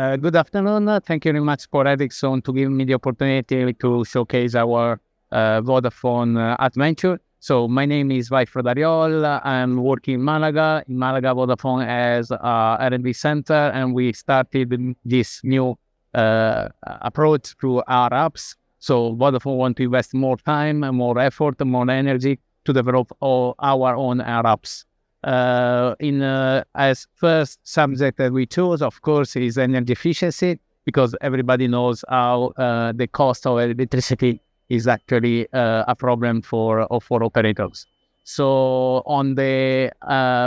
Good afternoon. Thank you very much for Ericsson to give me the opportunity to showcase our Vodafone adventure. So my name is Vaifro Dariol. I'm working in Malaga. In Malaga, Vodafone has a R&D center, and we started this new approach through our apps. So Vodafone want to invest more time, more effort, more energy to develop all our own apps. As first subject that we chose, of course, is energy efficiency, because everybody knows how the cost of electricity is actually a problem for operators. So on the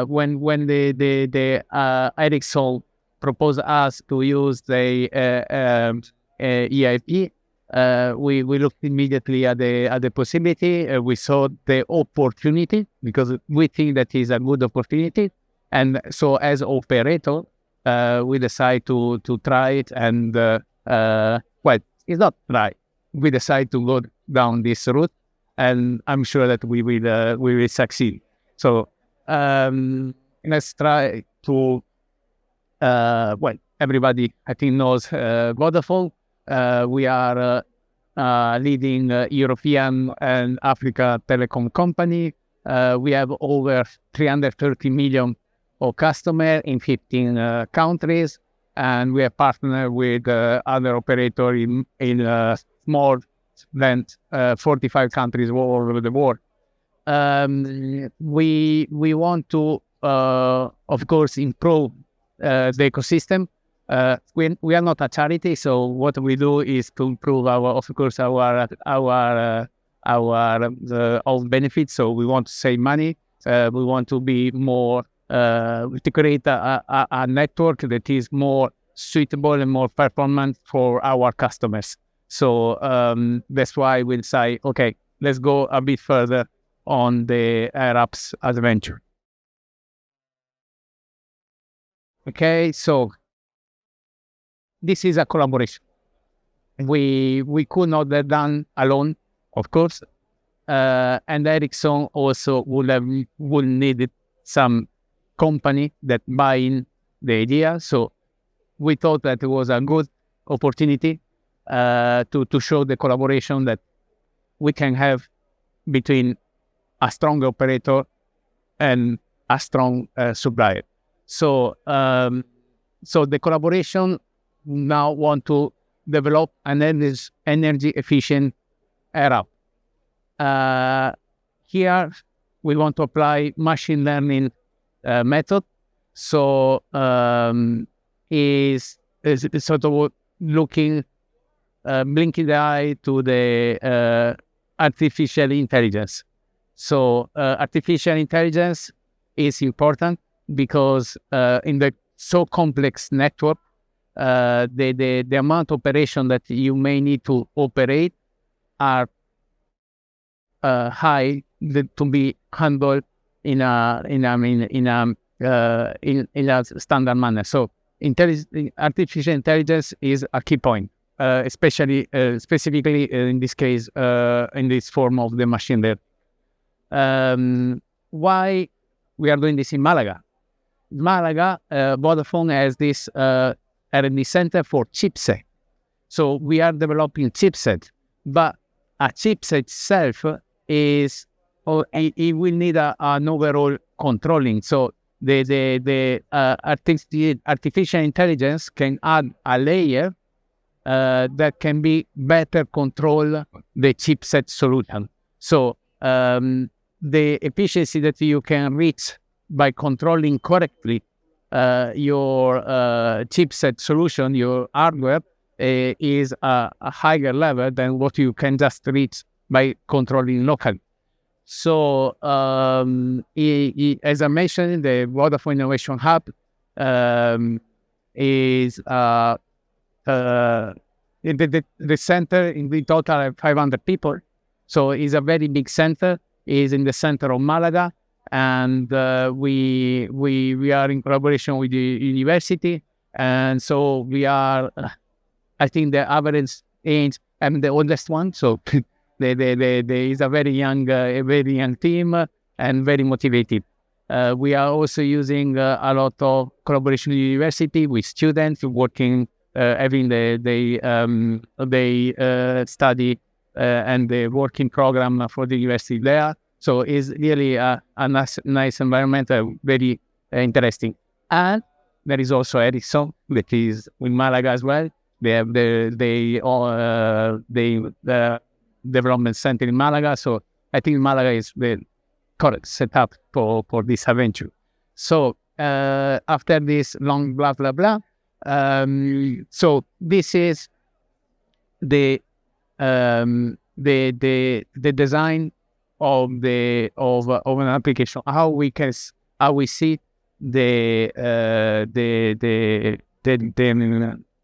when the Ericsson proposed us to use the EIAP, we looked immediately at the possibility. We saw the opportunity, because we think that is a good opportunity, and so as operator, we decide to try it. And well, it's not right. We decide to go down this route, and I'm sure that we will succeed. So let's try to. Well, everybody I think knows Vodafone. We are leading European and Africa telecom company. We have over 330 million of customers in 15 countries, and we are partnered with other operators in more than 45 countries all over the world. We want to, of course, improve the ecosystem. We are not a charity, so what we do is to improve our own benefits. So we want to save money. We want to be more to create a network that is more suitable and more performant for our customers. So that's why we decide, okay, let's go a bit further on the apps adventure. Okay, so this is a collaboration. We could not have done alone, of course, and Ericsson also would need some company that buy in the idea. So we thought that it was a good opportunity to show the collaboration that we can have between a strong operator and a strong supplier. So the collaboration now want to develop an energy efficient app. Here we want to apply machine learning method. So is sort of looking, blinking the eye to the artificial intelligence. So artificial intelligence is important because in the so complex network, the amount of operation that you may need to operate are high to be handled in a standard manner. So artificial intelligence is a key point, especially specifically in this case, in this form of the machine learning. Why we are doing this in Malaga? Malaga, Vodafone has this R&D center for chipset. So we are developing chipset, but a chipset itself is, it will need an overall controlling. So the artificial intelligence can add a layer that can be better control the chipset solution. So the efficiency that you can reach by controlling correctly your chipset solution, your hardware, is a higher level than what you can just reach by controlling locally. So as I mentioned, the Vodafone Innovation Hub is the center. In the total of 500 people. So it's a very big center. It's in the center of Malaga. And we are in collaboration with the university, and so we are, I think, the average age and the oldest one. So there is a very young team and very motivated. We are also using a lot of collaboration with the university, with students working having the study and the working program for the university there. So it's really a nice environment, very interesting. And there is also Ericsson, that is in Malaga as well. They have the development center in Malaga. So I think Malaga is the correct setup for this adventure. So after this long blah blah blah, so this is the design of an application. How we see the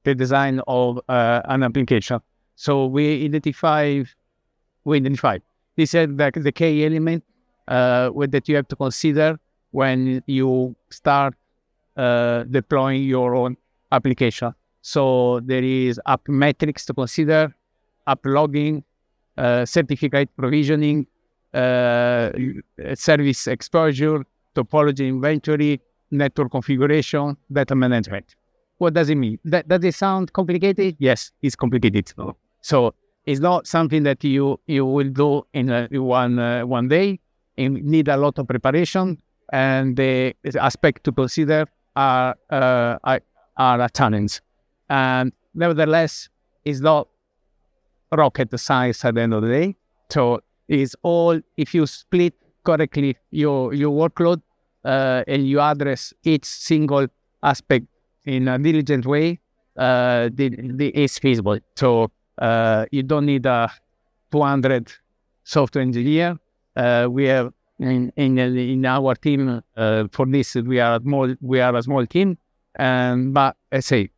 design of an application. So we identify. This is the key element that you have to consider when you start deploying your own application. So there is app metrics to consider, app logging, certificate provisioning, service exposure, topology inventory, network configuration, data management. What does it mean? Does it sound complicated? Yes, it's complicated. So it's not something that you will do in one day. You need a lot of preparation, and the aspect to consider are a challenge. And nevertheless, it's not rocket science at the end of the day. So it's all, if you split correctly your workload and you address each single aspect in a diligent way, it's feasible. So you don't need 200 software engineer. We have in our team for this we are a small team, but I say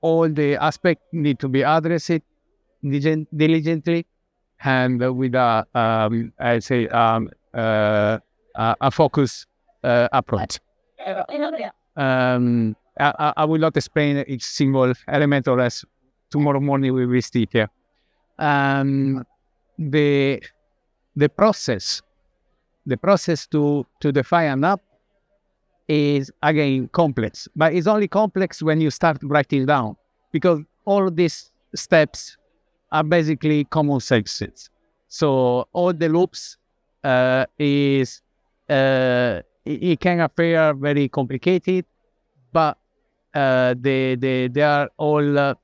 all the aspects need to be addressed diligently and with a focus approach. I will not explain each single element, or else tomorrow morning we will stay here. The process to define an app is again complex, but it's only complex when you start writing down, because all these steps are basically common sense. So all the loops it can appear very complicated, but they are all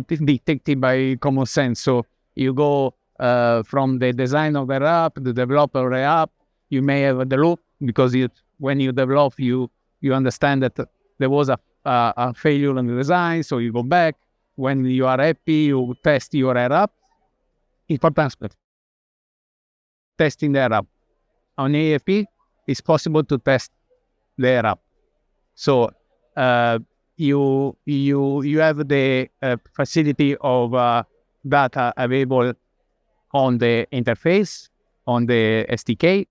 dictated by common sense. So you go from the design of the app, the developer of the app. You may have the loop because when you develop, you understand that there was a failure in the design, so you go back. When you are happy, you test your app. Important aspect: testing the app. On EIAP, it's possible to test the app. So you have the facility of data available on the interface, on the SDK,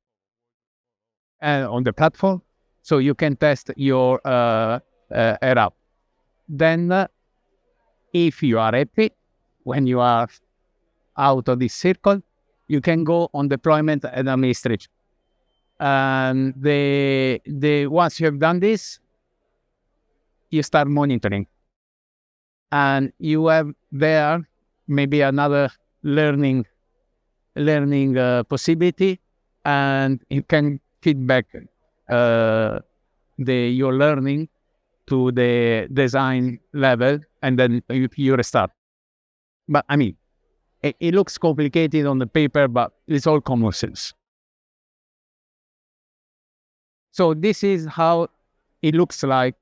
and on the platform, so you can test your app. Then, if you are happy, when you are out of this circle, you can go on deployment and administration. And once you have done this, you start monitoring, and you have there maybe another learning possibility, and you can feedback your learning to the design level, and then you restart. But I mean, it looks complicated on the paper, but it's all common sense. So this is how it looks like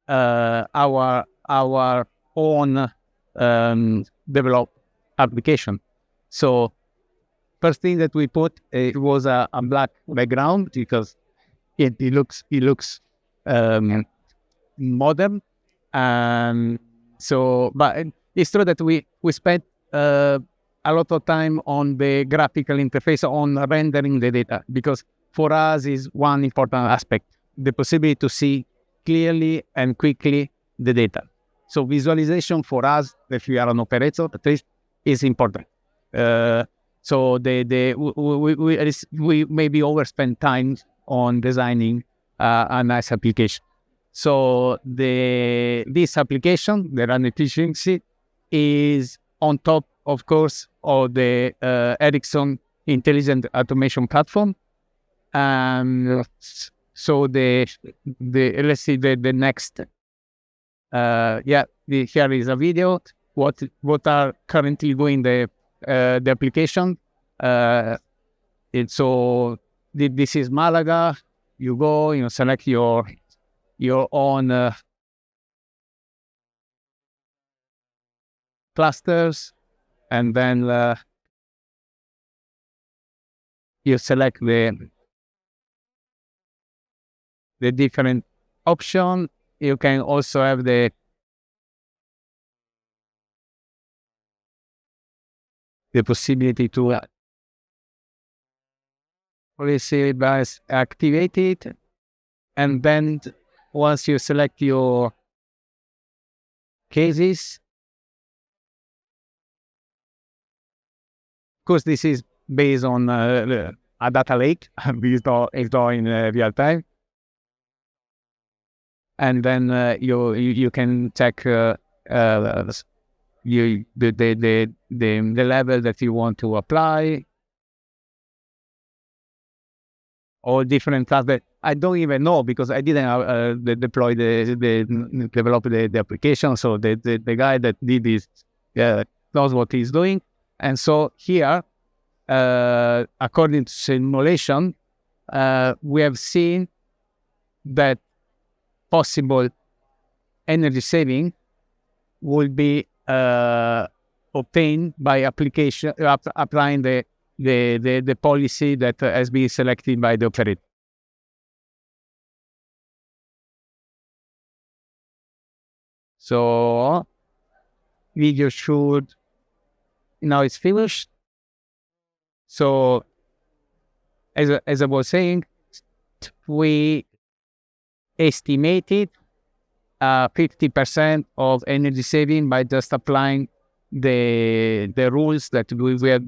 our own developed application. So first thing that we put, it was a black background because it looks modern. So, but it's true that we spent a lot of time on the graphical interface, on rendering the data, because for us is one important aspect, the possibility to see clearly and quickly the data. So visualization for us, if we are an operator, at least, is important. So we maybe overspend time on designing a nice application. So this application, the run efficiency, is on top, of course, of the Ericsson Intelligent Automation Platform. So let's see the next. Here is a video. What are currently doing the application? So this is Malaga. You go, select your own clusters, and then you select the different option. You can also have the possibility to policy bias activated, and then once you select your cases, of course, this is based on a data lake. It's not in real time. And then you can check the level that you want to apply. All different tasks. I don't even know because I didn't deploy develop the application. So the guy that did this knows what he's doing. And so here, according to simulation, we have seen that possible energy saving will be obtained by applying the policy that has been selected by the operator. So video should now it's finished. So as I was saying, we estimated 50% of energy saving by just applying the rules that we have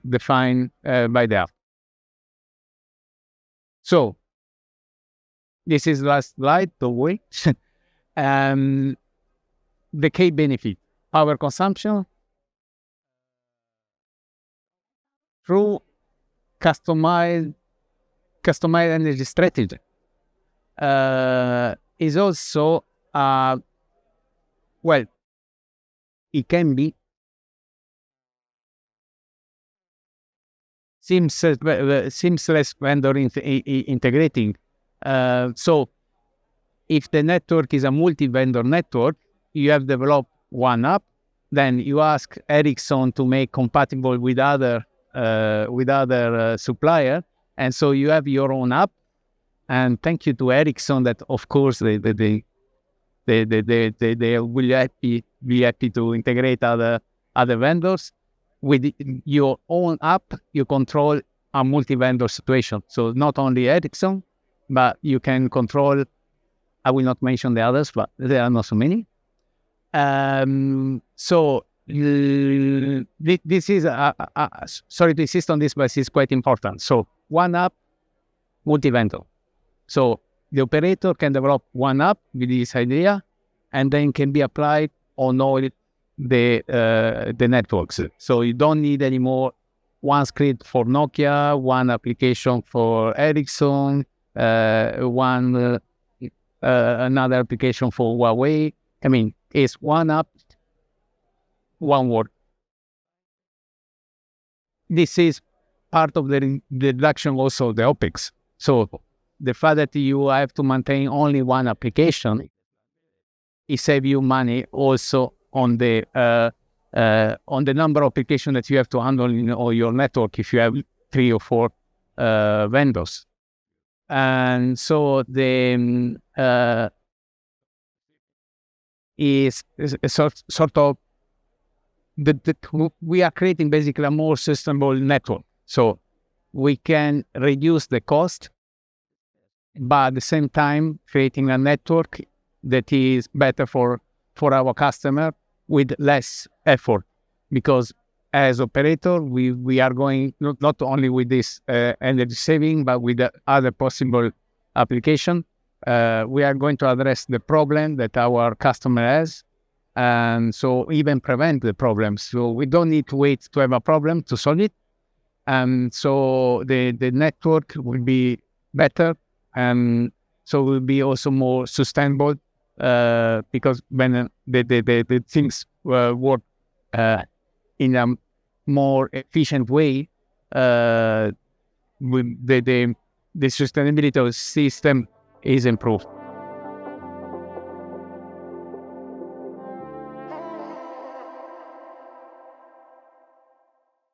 defined by the app. So this is the last slide, don't wait. The key benefit, power consumption through customized energy strategy. Is also it can be seamless vendor integrating. So if the network is a multi-vendor network, you have developed one app, then you ask Ericsson to make compatible with other supplier, and so you have your own app. And thank you to Ericsson that, of course, they will be happy to integrate other vendors. With your own app, you control a multi-vendor situation. So not only Ericsson, but you can control. I will not mention the others, but there are not so many. So this is sorry to insist on this, but it's quite important. So one app, multi-vendor. So the operator can develop one app with this idea, and then can be applied on all the networks. So you don't need anymore one script for Nokia, one application for Ericsson, another application for Huawei. I mean, it's one app, one word. This is part of the reduction also of the OpEx. So the fact that you have to maintain only one application, it saves you money also on the number of applications that you have to handle in all your network if you have 3 or 4 vendors. And so the is a sort of we are creating basically a more sustainable network. So we can reduce the cost, but at the same time creating a network that is better for our customer with less effort. Because as operator, we are going not only with this energy saving, but with the other possible application. We are going to address the problem that our customer has, and so even prevent the problem. So we don't need to wait to have a problem to solve it. And so the network will be better, and so will be also more sustainable, because when the things work in a more efficient way, with the sustainability of the system is improved.